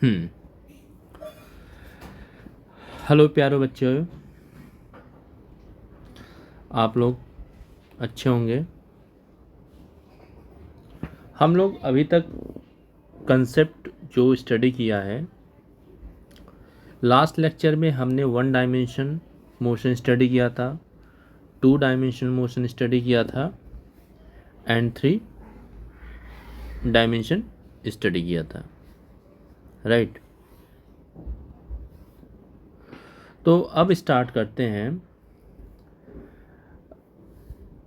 हम्म। Hello प्यारे बच्चों, आप लोग अच्छे होंगे। हम लोग अभी तक कंसेप्ट जो स्टडी किया है, लास्ट लेक्चर में हमने 1 डायमेंशन मोशन स्टडी किया था, 2 डायमेंशन मोशन स्टडी किया था एंड 3 डायमेंशन स्टडी किया था, राइट। तो अब स्टार्ट करते हैं।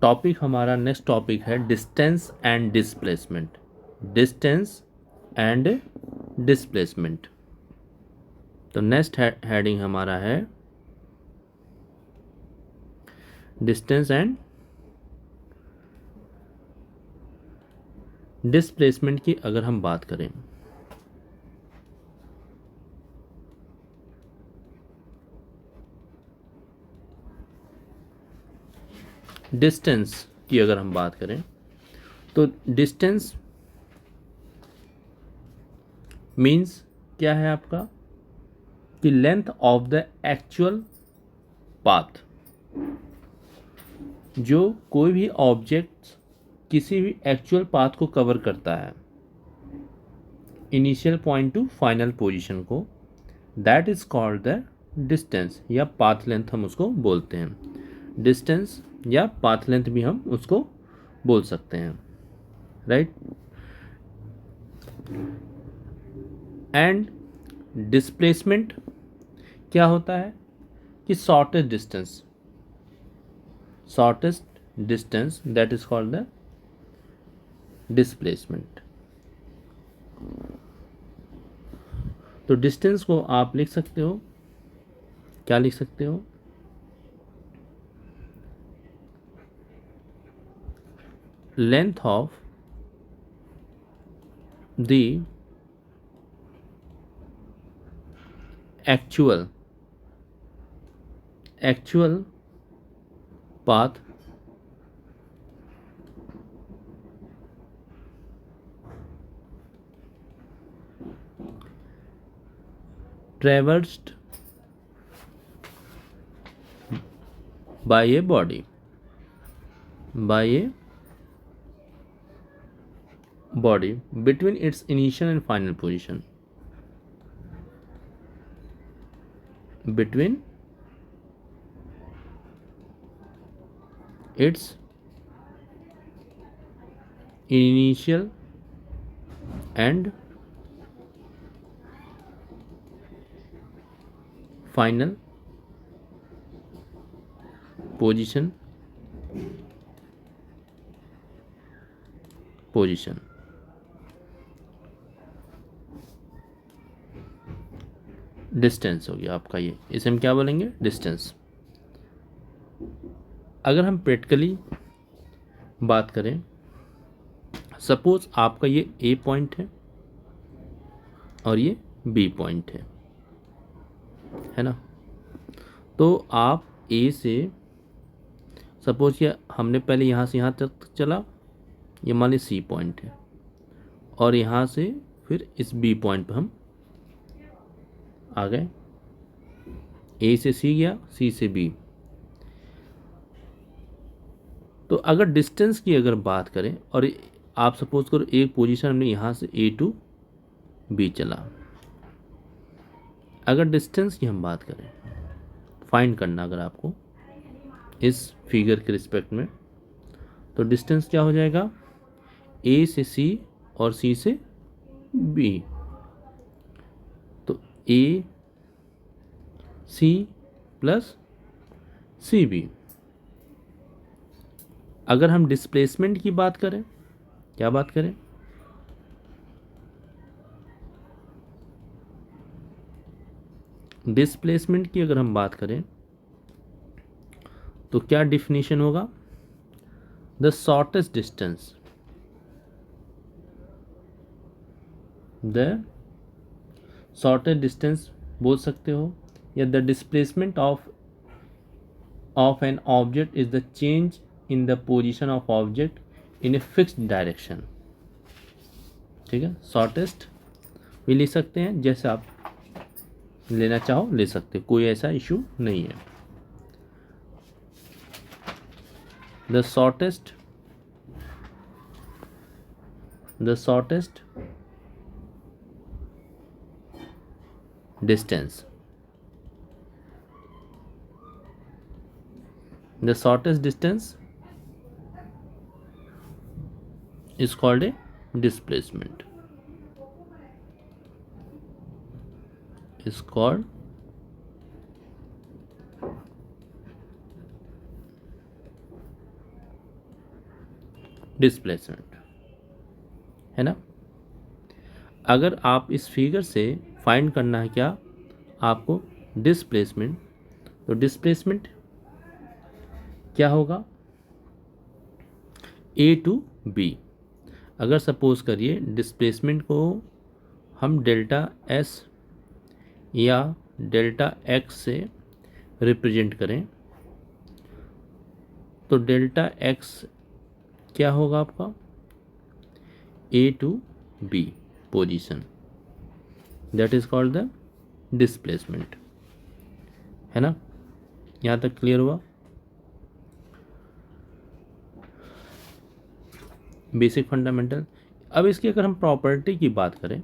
टॉपिक हमारा नेक्स्ट टॉपिक है distance and displacement. Distance and displacement. तो नेक्स्ट हेडिंग हमारा है डिस्टेंस एंड डिस्प्लेसमेंट की अगर हम बात करें, डिस्टेंस की अगर हम बात करें तो डिस्टेंस मीन्स क्या है आपका कि length of the actual path. जो कोई भी ऑब्जेक्ट किसी भी एक्चुअल पाथ को कवर करता है, initial point to final position को, that is called the distance या पाथ लेंथ हम उसको बोलते हैं। डिस्टेंस या पाथ लेंथ भी हम उसको बोल सकते हैं, राइट। एंड डिस्प्लेसमेंट क्या होता है कि shortest distance that is called the displacement. तो डिस्टेंस को आप लिख सकते हो, क्या लिख सकते हो, length of the actual path traversed by a body between its initial and final position, between its initial and final position distance हो गया आपका ये, इसे हम क्या बोलेंगे, डिस्टेंस। अगर हम प्रैक्टिकली बात करें, सपोज आपका ये ए पॉइंट है और ये बी पॉइंट है ना। तो आप ए से, सपोज ये हमने पहले यहाँ से यहाँ तक चला, ये मान ली सी पॉइंट है, और यहाँ से फिर इस बी पॉइंट पर हम आ गए। ए से सी गया, सी से बी। तो अगर डिस्टेंस की अगर बात करें और आप सपोज करो एक पोजीशन में यहाँ से ए टू बी चला, अगर डिस्टेंस की हम बात करें, फाइंड करना अगर आपको इस फिगर के रिस्पेक्ट में, तो डिस्टेंस क्या हो जाएगा, ए से सी और सी से बी। तो ए सी प्लस सी बी। अगर हम डिस्प्लेसमेंट की बात करें, क्या बात करें, डिस्प्लेसमेंट की अगर हम बात करें तो क्या डिफिनीशन होगा, the shortest distance, the shortest distance बोल सकते हो, या the displacement of an object is the change in the position of object in a fixed direction. ठीक है, शॉर्टेस्ट भी लिख सकते हैं, जैसे आप लेना चाहो ले सकते, कोई ऐसा इशू नहीं है। The shortest distance, the shortest distance is called a displacement, is called displacement, है ना। अगर आप इस फिगर से फाइंड करना है क्या आपको डिस्प्लेसमेंट, तो डिस्प्लेसमेंट क्या होगा, ए टू बी। अगर सपोज करिए डिस्प्लेसमेंट को हम डेल्टा एस या डेल्टा एक्स से रिप्रेजेंट करें, तो डेल्टा एक्स क्या होगा आपका, A to B position, that is called the displacement, है ना। यहाँ तक क्लियर हुआ। Basic fundamental. अब इसकी अगर हम प्रॉपर्टी की बात करें,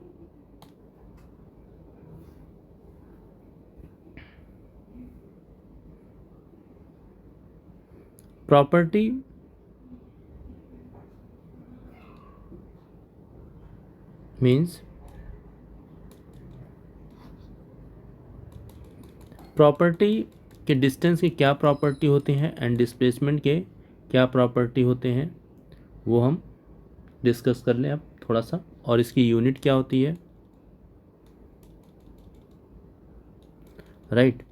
प्रॉपर्टी मीन्स प्रॉपर्टी के डिस्टेंस की क्या प्रॉपर्टी होती हैं एंड डिस्प्लेसमेंट के क्या प्रॉपर्टी होते हैं, वो हम डिस्कस कर लें अब थोड़ा सा। और इसकी यूनिट क्या होती है, राइट।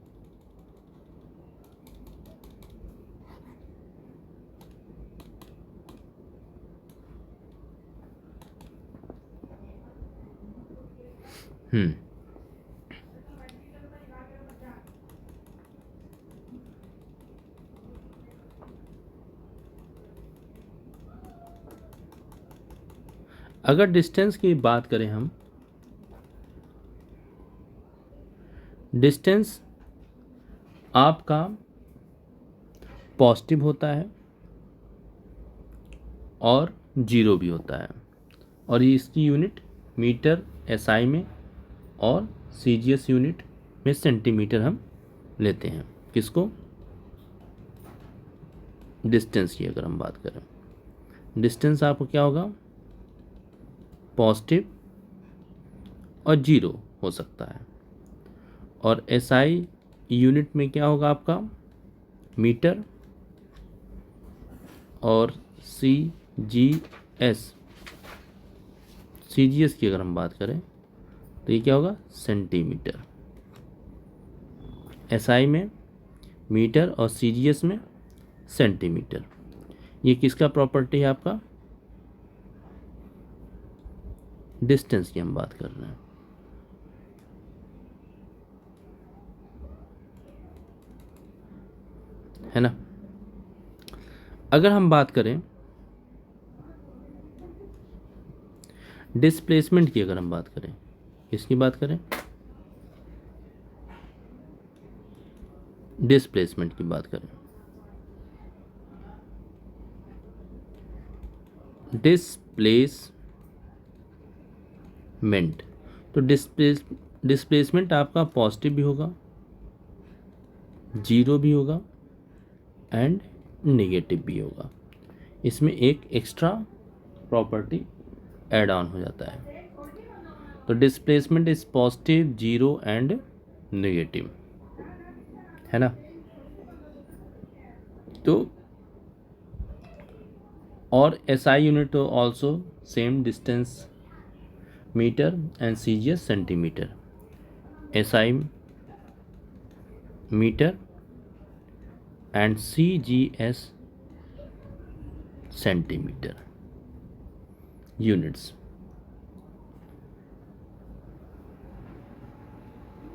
अगर डिस्टेंस की बात करें हम, डिस्टेंस आपका पॉजिटिव होता है और जीरो भी होता है, और ये इसकी यूनिट मीटर एसआई में और सीजीएस यूनिट में सेंटीमीटर हम लेते हैं। किसको, डिस्टेंस की अगर हम बात करें, डिस्टेंस आपको क्या होगा, पॉजिटिव और जीरो हो सकता है, और एसआई यूनिट में क्या होगा आपका, मीटर, और सीजीएस की अगर हम बात करें तो ये क्या होगा, सेंटीमीटर। एसआई में मीटर और सीजीएस में सेंटीमीटर। ये किसका प्रॉपर्टी है आपका, डिस्टेंस की हम बात कर रहे हैं, है ना। अगर हम बात करें डिस्प्लेसमेंट की, अगर हम बात करें, किसकी बात करें, डिस्प्लेसमेंट की बात करें, डिस्प्लेसमेंट, तो डिस्प्लेसमेंट आपका पॉजिटिव भी होगा, जीरो भी होगा एंड नेगेटिव भी होगा। इसमें एक एक्स्ट्रा प्रॉपर्टी ऐड ऑन हो जाता है, तो displacement is positive, zero and negative, है ना। तो और SI unit also same, distance metre and CGS centimetre, SI metre and CGS centimetre units,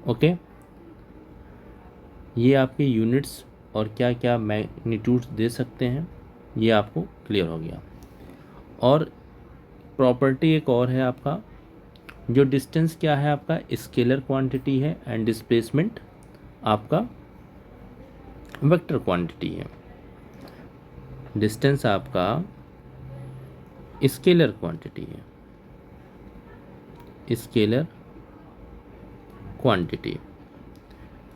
okay. ये आपके यूनिट्स और क्या क्या मैग्नीट्यूड्स दे सकते हैं, ये आपको क्लियर हो गया। और प्रॉपर्टी एक और है आपका जो डिस्टेंस क्या है आपका स्केलर क्वांटिटी है एंड डिस्प्लेसमेंट आपका वेक्टर क्वांटिटी है। डिस्टेंस आपका स्केलर क्वांटिटी है, स्केलर क्वांटिटी,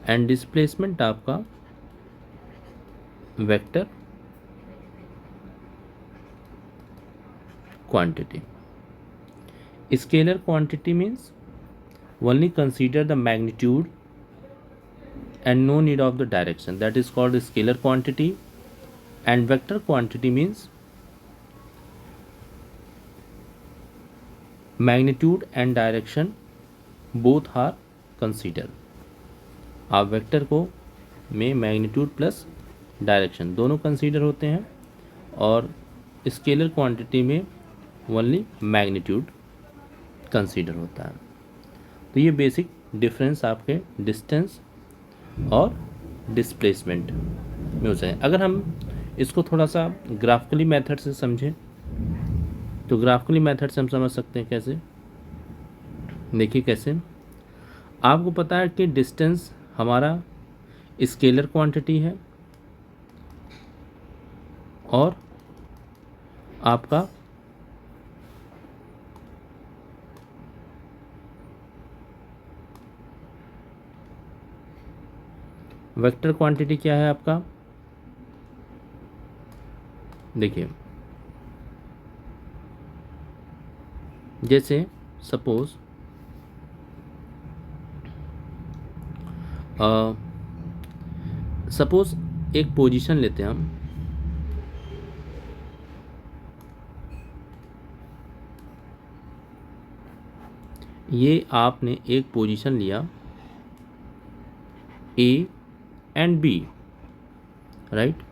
एंड डिस्प्लेसमेंट आपका vector quantity. Scalar quantity means only consider the magnitude and no need of the direction, that is called scalar quantity. And vector quantity means magnitude and direction both are considered. आप vector को में magnitude plus direction दोनों consider होते हैं और scalar quantity में only magnitude consider होता है। तो ये बेसिक डिफरेंस आपके डिस्टेंस और डिस्प्लेसमेंट में हो जाए। अगर हम इसको थोड़ा सा ग्राफिकली मेथड से समझें तो ग्राफिकली मेथड से हम समझ सकते हैं कैसे। देखिए कैसे, आपको पता है कि डिस्टेंस हमारा स्केलर क्वांटिटी है और आपका वेक्टर क्वांटिटी क्या है आपका। देखिए जैसे सपोज एक पोजीशन लेते हैं हम, ये आपने एक पोजीशन लिया ए एंड बी, राइट।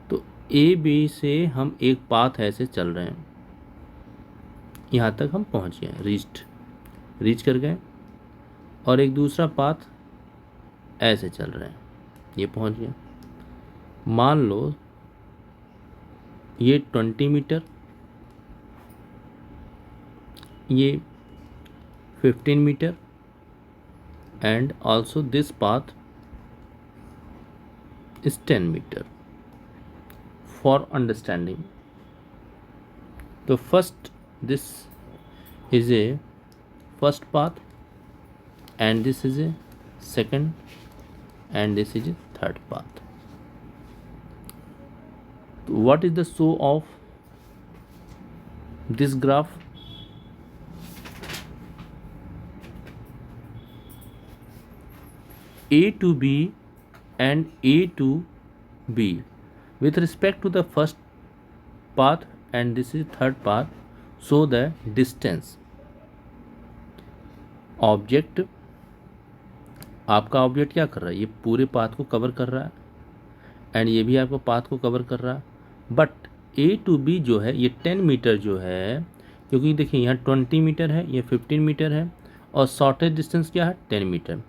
तो ए बी से हम एक पाथ ऐसे चल रहे हैं, यहाँ तक हम पहुँच गए, रीच कर गए, और एक दूसरा पाथ ऐसे चल रहे हैं, ये पहुँच गए। मान लो ये 20 मीटर, ये 15 metre, and also this path is 10 meter for understanding. So first this is a first path and this is a second and this is a third path. So what is the show of this graph? A to B and A to B with respect to the first path and this is third path, show the distance. Object, आपका object क्या कर रहा है, ये पूरे path को cover कर रहा है एंड ये भी आपको पाथ को कवर कर रहा है, बट A to B जो है ये 10 मीटर जो है, क्योंकि देखिए यहाँ 20 मीटर है, ये 15 मीटर है और शॉर्टेज डिस्टेंस क्या है 10 मीटर।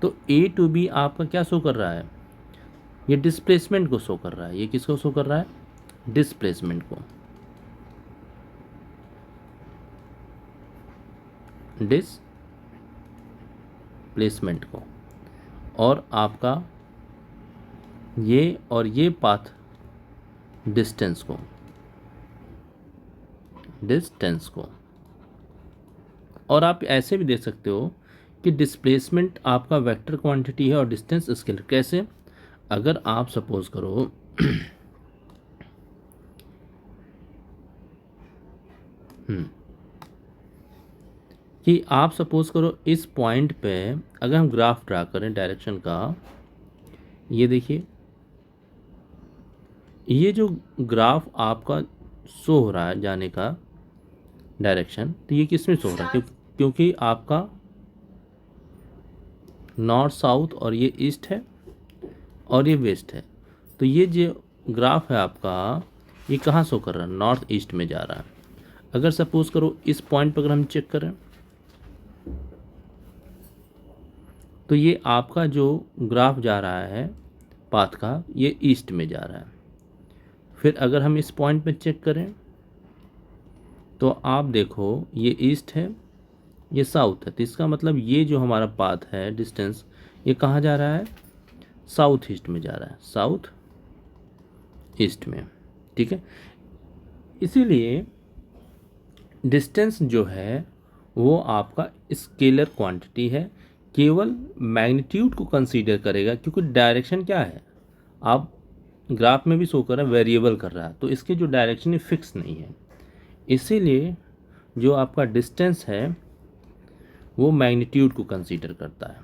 तो A to B आपका क्या शो कर रहा है, ये डिस्प्लेसमेंट को शो कर रहा है। ये किसको शो कर रहा है, डिस्प्लेसमेंट को, डिस्प्लेसमेंट को। और आपका ये और ये पाथ डिस्टेंस को, और आप ऐसे भी देख सकते हो कि डिस्प्लेसमेंट आपका वेक्टर क्वांटिटी है और डिस्टेंस स्केलर। कैसे, अगर आप सपोज करो कि आप सपोज करो इस पॉइंट पे अगर हम ग्राफ ड्रा करें डायरेक्शन का, ये देखिए ये जो ग्राफ आपका शो हो रहा है जाने का डायरेक्शन, तो ये किस में शो हो रहा है, क्योंकि आपका नॉर्थ साउथ और ये ईस्ट है और ये वेस्ट है। तो ये जो ग्राफ है आपका ये कहाँ शो कर रहा है, नॉर्थ ईस्ट में जा रहा है। अगर सपोज करो इस पॉइंट पर अगर हम चेक करें तो ये आपका जो ग्राफ जा रहा है पाथ का, ये ईस्ट में जा रहा है। फिर अगर हम इस पॉइंट पे चेक करें तो आप देखो ये ईस्ट है, ये साउथ है, तो इसका मतलब ये जो हमारा पाथ है डिस्टेंस, ये कहाँ जा रहा है, साउथ ईस्ट में जा रहा है, साउथ ईस्ट में। ठीक है, इसीलिए डिस्टेंस जो है वो आपका स्केलर क्वांटिटी है, केवल मैग्नीट्यूड को कंसीडर करेगा, क्योंकि डायरेक्शन क्या है, आप ग्राफ में भी शो कर रहा है वेरिएबल कर रहा है, तो इसके जो डायरेक्शन है फिक्स नहीं है, इसीलिए जो आपका डिस्टेंस है वो मैग्नीट्यूड को कंसीडर करता है।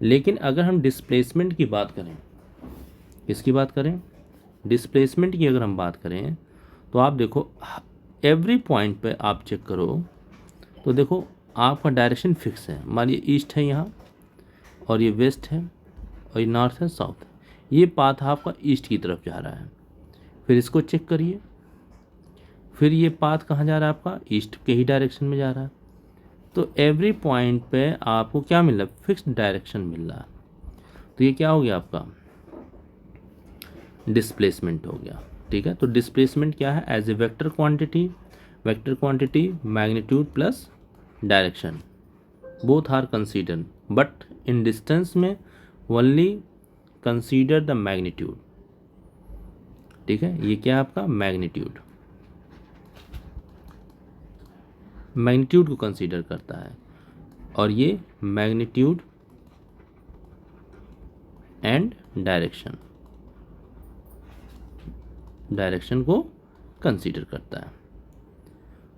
लेकिन अगर हम डिस्प्लेसमेंट की बात करें, किसकी बात करें, डिस्प्लेसमेंट की अगर हम बात करें, तो आप देखो एवरी पॉइंट पे आप चेक करो तो देखो आपका डायरेक्शन फिक्स है, मानिए ईस्ट है यहाँ, और ये वेस्ट है, और ये नॉर्थ है, साउथ है, ये पाथ आपका ईस्ट की तरफ जा रहा है। फिर इसको चेक करिए, फिर ये पाथ कहाँ जा रहा है आपका, ईस्ट के ही डायरेक्शन में जा रहा है। तो एवरी पॉइंट पे आपको क्या मिल रहा है, फिक्स्ड डायरेक्शन मिल रहा है। तो ये क्या हो गया आपका, डिस्प्लेसमेंट हो गया। ठीक है, तो डिस्प्लेसमेंट क्या है, as a vector quantity magnitude plus direction, both are consider, but in distance में ओनली कंसीडर द मैग्नीट्यूड। ठीक है, ये क्या है आपका मैग्नीट्यूड को कंसीडर करता है, और ये मैग्नीट्यूड एंड डायरेक्शन को कंसीडर करता है।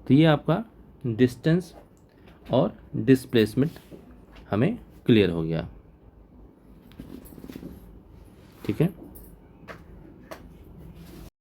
तो ये आपका डिस्टेंस और डिस्प्लेसमेंट हमें क्लियर हो गया। ठीक है।